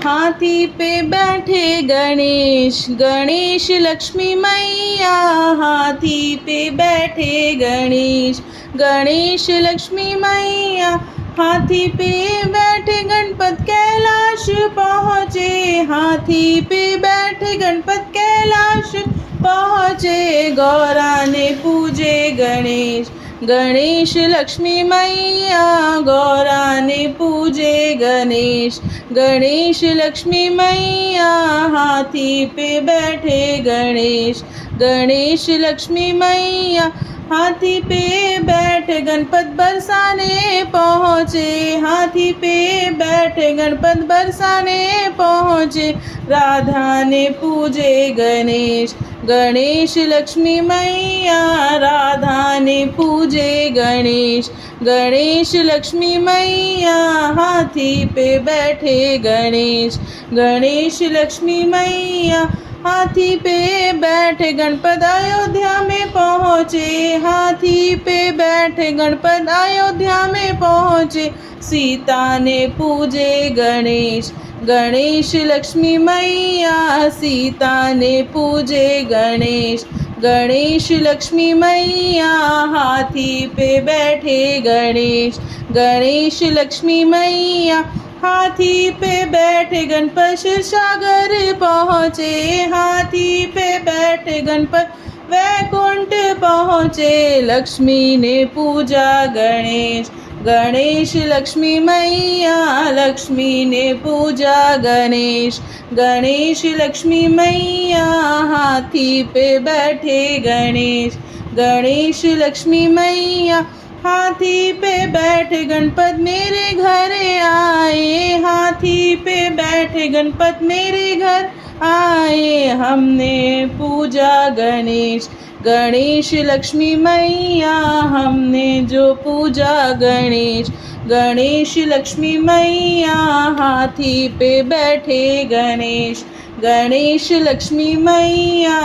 हाथी पे बैठे गणेश, गणेश लक्ष्मी मैया। हाथी पे बैठे गणेश, गणेश लक्ष्मी मैया। हाथी पे बैठे गणपत कैलाश पहुँचे, हाथी पे बैठे गणपत कैलाश पहुँचे। गौरा ने पूजे गणेश, गणेश लक्ष्मी मैया। गौरा ने पूजे गणेश, गणेश लक्ष्मी मैया। हाथी पे बैठे गणेश, गणेश लक्ष्मी मैया। हाथी पे बैठे गणपत बरसाने पहुँचे, हाथी पे बैठे गणपत बरसाने पहुँचे। राधा ने पूजे गणेश, गणेश लक्ष्मी मैया। राधा ने पूजे गणेश, गणेश लक्ष्मी मैया। हाथी पे बैठे गणेश, गणेश लक्ष्मी मैया। हाथी पे बैठे गणपत अयोध्या में पहुँचे, हाथी पे बैठे गणपत अयोध्या में पहुँचे। सीता ने पूजे गणेश, गणेश लक्ष्मी मैया। सीता ने पूजे गणेश, गणेश लक्ष्मी मैया। हाथी पे बैठे गणेश, गणेश लक्ष्मी मैया। हाथी पे बैठे गणपत क्षीरसागर पहुँचे, हाथी पे बैठे गणपत वैकुंठ पहुँचे। लक्ष्मी ने पूजा गणेश, गणेश लक्ष्मी मैया। लक्ष्मी ने पूजा गणेश, गणेश लक्ष्मी मैया। हाथी पे बैठे गणेश, गणेश लक्ष्मी मैया। हाथी पे बैठे गणपत मेरे घर आए, हाथी पे बैठे गणपत मेरे घर आए। हमने पूजा गणेश, गणेश लक्ष्मी मैया। हमने जो पूजा गणेश, गणेश लक्ष्मी मैया। हाथी पे बैठे गणेश, गणेश लक्ष्मी मैया।